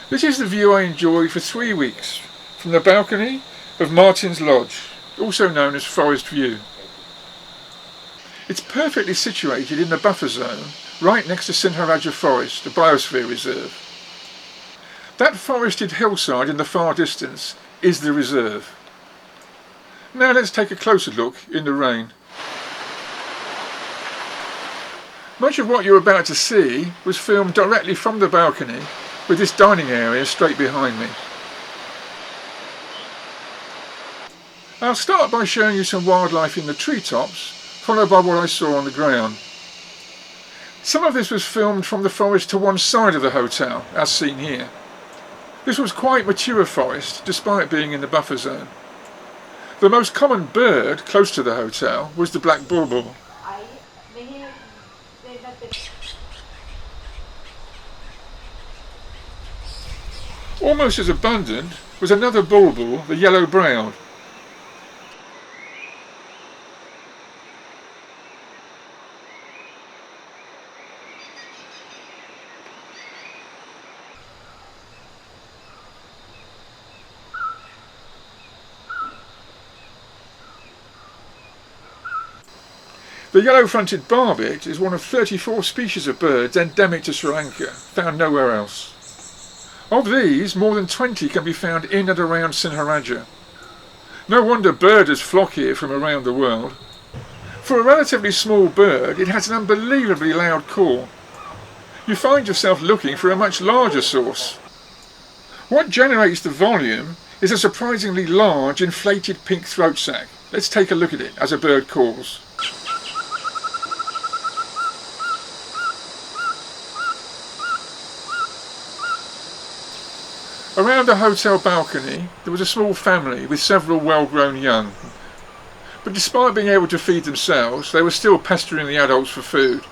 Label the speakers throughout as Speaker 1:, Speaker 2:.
Speaker 1: This is the view I enjoyed for 3 weeks from the balcony of Martin's Lodge, also known as Forest View. It's perfectly situated in the buffer zone, right next to Sinharaja Forest, a biosphere reserve. That forested hillside in the far distance is the reserve. Now let's take a closer look in the rain. Much of what you're about to see was filmed directly from the balcony, with this dining area straight behind me. I'll start by showing you some wildlife in the treetops, followed by what I saw on the ground. Some of this was filmed from the forest to one side of the hotel, as seen here. This was quite mature forest, despite being in the buffer zone. The most common bird close to the hotel was the black bulbul. Almost as abundant was another bulbul, the yellow-browed. The yellow-fronted barbet is one of 34 species of birds endemic to Sri Lanka, found nowhere else. Of these, more than 20 can be found in and around Sinharaja. No wonder birders flock here from around the world. For a relatively small bird, it has an unbelievably loud call. You find yourself looking for a much larger source. What generates the volume is a surprisingly large inflated pink throat sac. Let's take a look at it as a bird calls. Around the hotel balcony there was a small family with several well-grown young, but despite being able to feed themselves, they were still pestering the adults for food.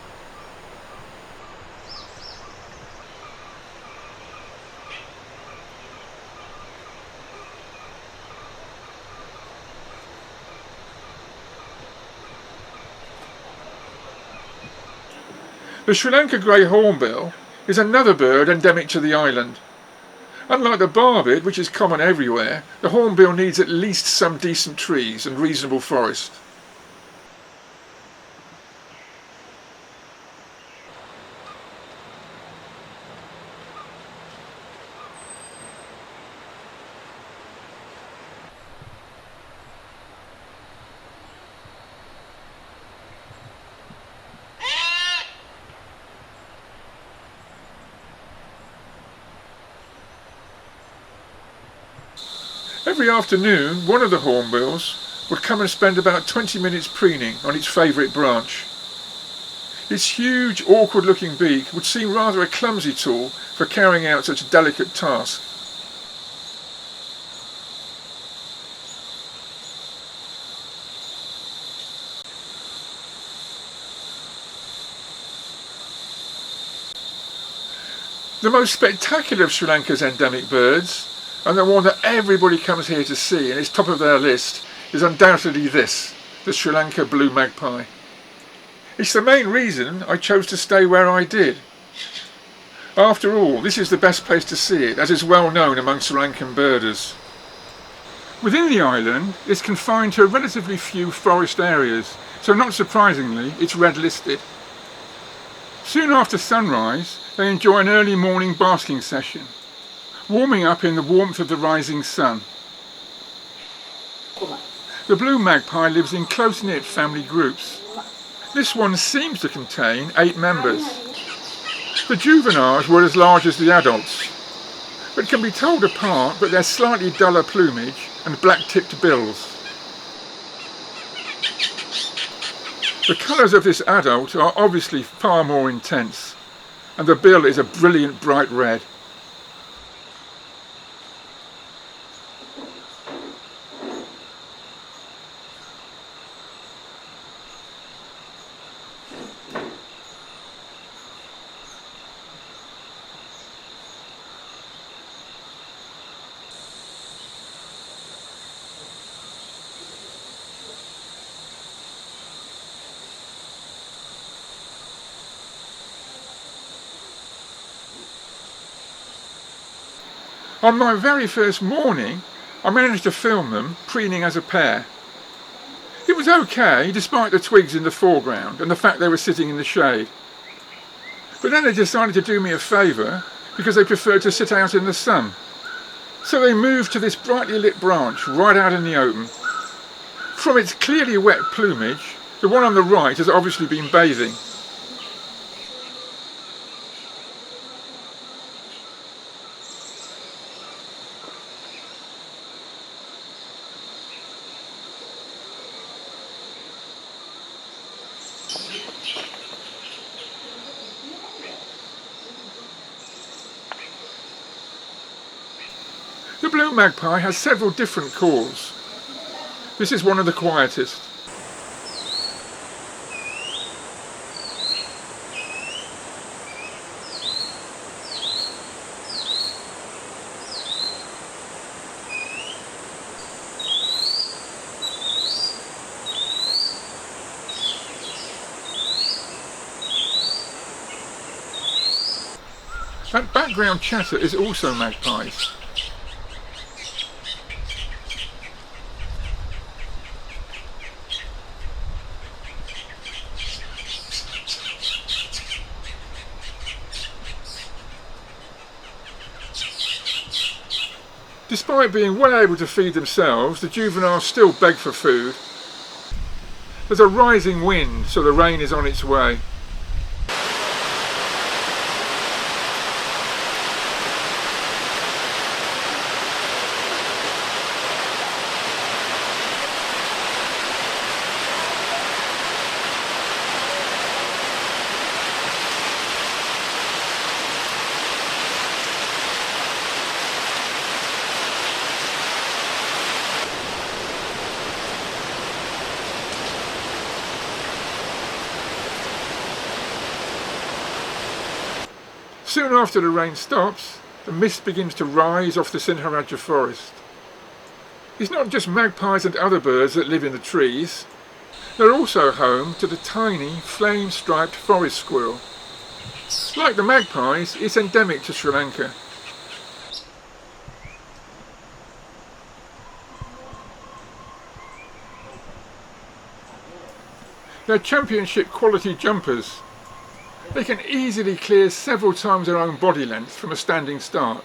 Speaker 1: The Sri Lanka grey hornbill is another bird endemic to the island. Unlike the barbet, which is common everywhere, the hornbill needs at least some decent trees and reasonable forest. Every afternoon, one of the hornbills would come and spend about 20 minutes preening on its favourite branch. Its huge, awkward-looking beak would seem rather a clumsy tool for carrying out such a delicate task. The most spectacular of Sri Lanka's endemic birds, and the one that everybody comes here to see and is top of their list, is undoubtedly this, the Sri Lanka blue magpie. It's the main reason I chose to stay where I did. After all, this is the best place to see it, as is well known among Sri Lankan birders. Within the island, it's confined to relatively few forest areas, so not surprisingly, it's red listed. Soon after sunrise, they enjoy an early morning basking session, warming up in the warmth of the rising sun. The blue magpie lives in close-knit family groups. This one seems to contain 8 members. The juveniles were as large as the adults, but can be told apart by their slightly duller plumage and black-tipped bills. The colours of this adult are obviously far more intense, and the bill is a brilliant bright red. On my very first morning, I managed to film them preening as a pair. It was okay, despite the twigs in the foreground and the fact they were sitting in the shade. But then they decided to do me a favour because they preferred to sit out in the sun. So they moved to this brightly lit branch right out in the open. From its clearly wet plumage, the one on the right has obviously been bathing. The blue magpie has several different calls. This is one of the quietest. That background chatter is also magpies. Despite being well able to feed themselves, the juveniles still beg for food. There's a rising wind, so the rain is on its way. Soon after the rain stops, the mist begins to rise off the Sinharaja Forest. It's not just magpies and other birds that live in the trees. They're also home to the tiny, flame-striped forest squirrel. Like the magpies, it's endemic to Sri Lanka. They're championship quality jumpers. They can easily clear several times their own body length from a standing start.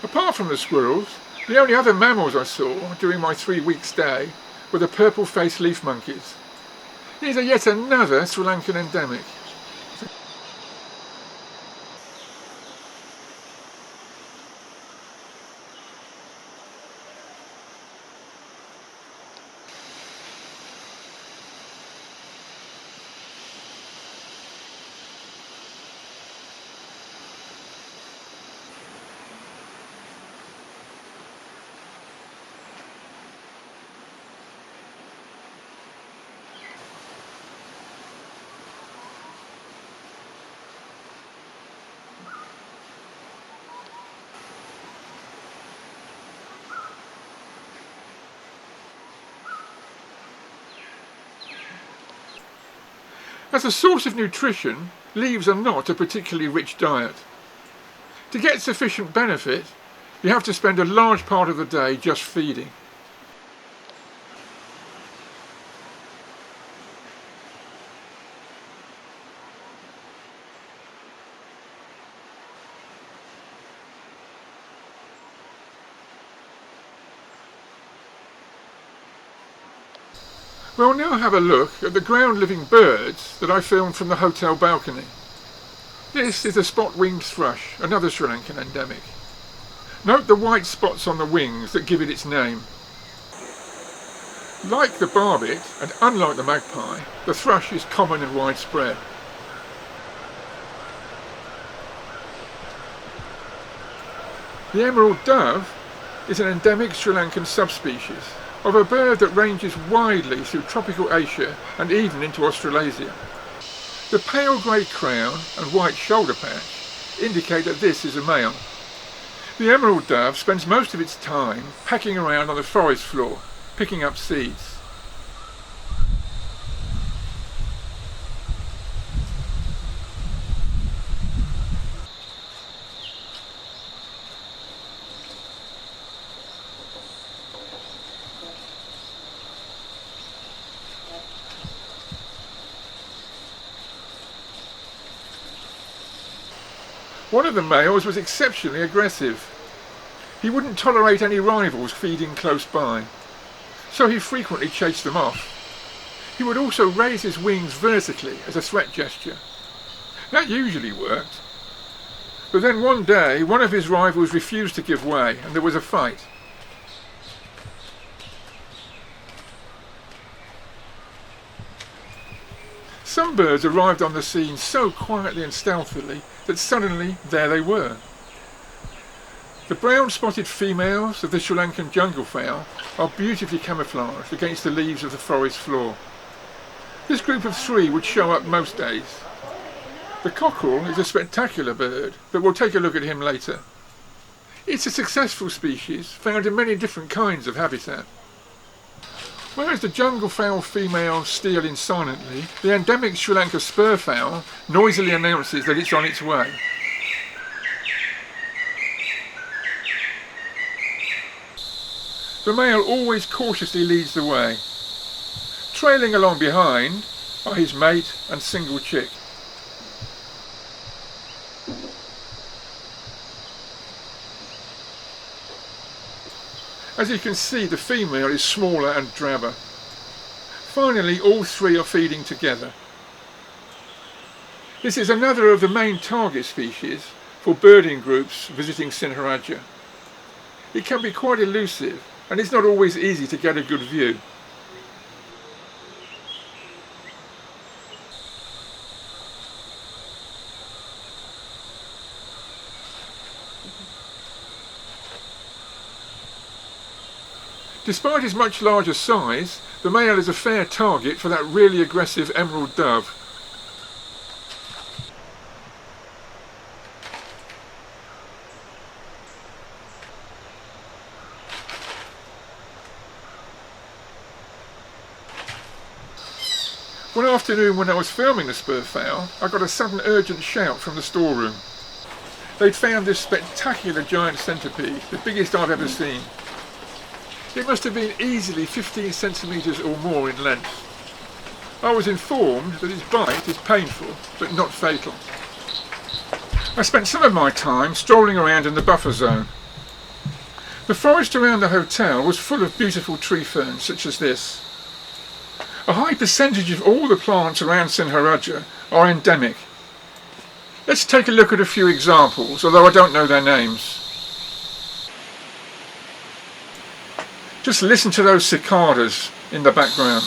Speaker 1: Apart from the squirrels, the only other mammals I saw during my 3-week stay were the purple-faced leaf monkeys. These are yet another Sri Lankan endemic. As a source of nutrition, leaves are not a particularly rich diet. To get sufficient benefit, you have to spend a large part of the day just feeding. We'll now have a look at the ground-living birds that I filmed from the hotel balcony. This is a spot-winged thrush, another Sri Lankan endemic. Note the white spots on the wings that give it its name. Like the barbet, and unlike the magpie, the thrush is common and widespread. The emerald dove is an endemic Sri Lankan subspecies of a bird that ranges widely through tropical Asia and even into Australasia. The pale grey crown and white shoulder patch indicate that this is a male. The emerald dove spends most of its time packing around on the forest floor, picking up seeds. One of the males was exceptionally aggressive. He wouldn't tolerate any rivals feeding close by, so he frequently chased them off. He would also raise his wings vertically as a threat gesture. That usually worked. But then one day, one of his rivals refused to give way and there was a fight. Some birds arrived on the scene so quietly and stealthily that suddenly there they were. The brown-spotted females of the Sri Lankan jungle fowl are beautifully camouflaged against the leaves of the forest floor. This group of three would show up most days. The cockerel is a spectacular bird, but we'll take a look at him later. It's a successful species found in many different kinds of habitat. Whereas the jungle fowl females steal in silently, the endemic Sri Lanka spur fowl noisily announces that it's on its way. The male always cautiously leads the way. Trailing along behind are his mate and single chick. As you can see, the female is smaller and drabber. Finally, all three are feeding together. This is another of the main target species for birding groups visiting Sinharaja. It can be quite elusive and it's not always easy to get a good view. Despite his much larger size, the male is a fair target for that really aggressive emerald dove. One afternoon when I was filming the spur fowl, I got a sudden urgent shout from the storeroom. They'd found this spectacular giant centipede, the biggest I've ever seen. It must have been easily 15 centimetres or more in length. I was informed that its bite is painful, but not fatal. I spent some of my time strolling around in the buffer zone. The forest around the hotel was full of beautiful tree ferns such as this. A high percentage of all the plants around Sinharaja are endemic. Let's take a look at a few examples, although I don't know their names. Just listen to those cicadas in the background.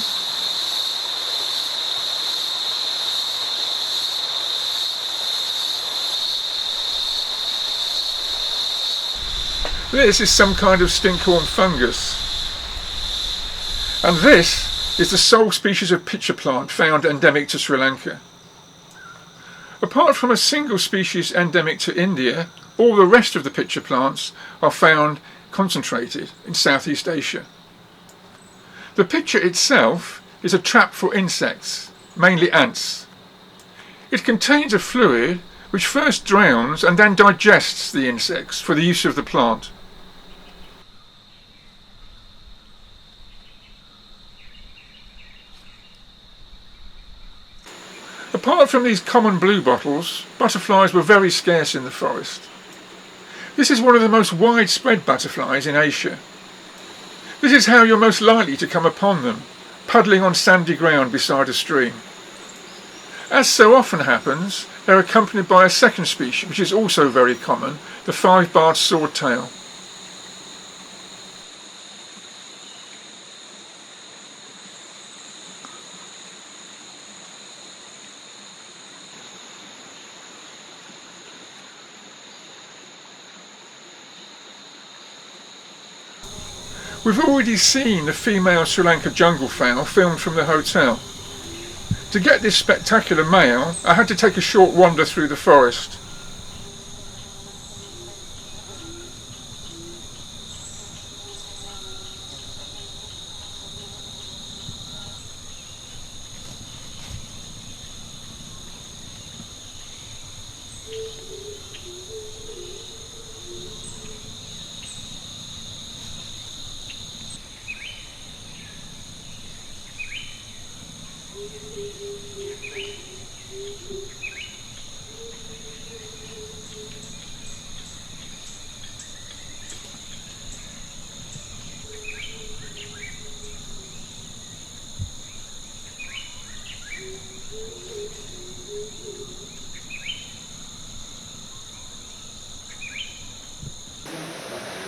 Speaker 1: This is some kind of stinkhorn fungus. And this is the sole species of pitcher plant found endemic to Sri Lanka. Apart from a single species endemic to India, all the rest of the pitcher plants are found concentrated in Southeast Asia. The pitcher itself is a trap for insects, mainly ants. It contains a fluid which first drowns and then digests the insects for the use of the plant. Apart from these common bluebottles, butterflies were very scarce in the forest. This is one of the most widespread butterflies in Asia. This is how you're most likely to come upon them, puddling on sandy ground beside a stream. As so often happens, they're accompanied by a second species, which is also very common, the five-barred swordtail. We've already seen the female Sri Lanka jungle fowl filmed from the hotel. To get this spectacular male, I had to take a short wander through the forest.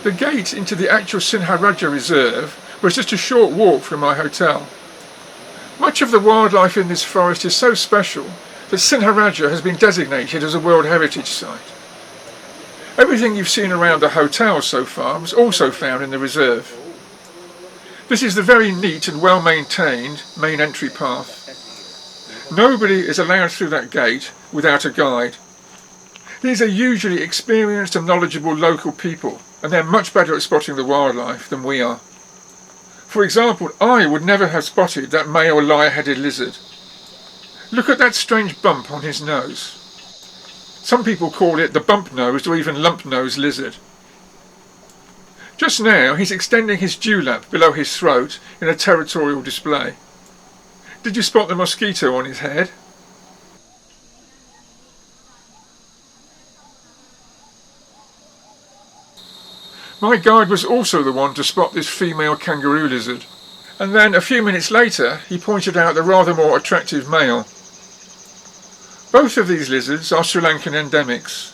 Speaker 1: The gate into the actual Sinharhaja reserve was just a short walk from my hotel. Much of the wildlife in this forest is so special that Sinharaja has been designated as a World Heritage Site. Everything you've seen around the hotel so far was also found in the reserve. This is the very neat and well maintained main entry path. Nobody is allowed through that gate without a guide. These are usually experienced and knowledgeable local people, and they're much better at spotting the wildlife than we are. For example, I would never have spotted that male lyre-headed lizard. Look at that strange bump on his nose. Some people call it the bump-nosed or even lump-nosed lizard. Just now he's extending his dewlap below his throat in a territorial display. Did you spot the mosquito on his head? My guide was also the one to spot this female kangaroo lizard, and then a few minutes later he pointed out the rather more attractive male. Both of these lizards are Sri Lankan endemics,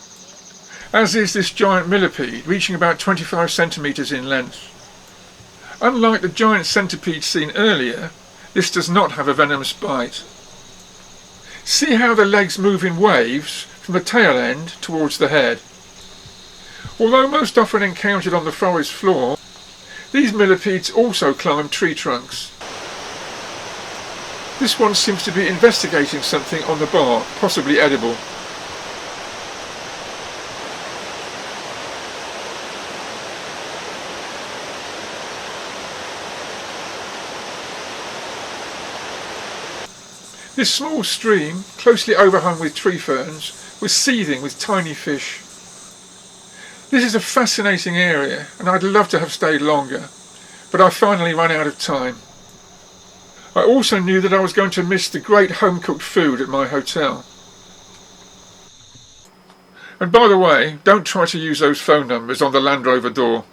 Speaker 1: as is this giant millipede, reaching about 25 centimetres in length. Unlike the giant centipede seen earlier, this does not have a venomous bite. See how the legs move in waves from the tail end towards the head. Although most often encountered on the forest floor, these millipedes also climb tree trunks. This one seems to be investigating something on the bark, possibly edible. This small stream, closely overhung with tree ferns, was seething with tiny fish. This is a fascinating area, and I'd love to have stayed longer, but I finally ran out of time. I also knew that I was going to miss the great home-cooked food at my hotel. And by the way, don't try to use those phone numbers on the Land Rover door.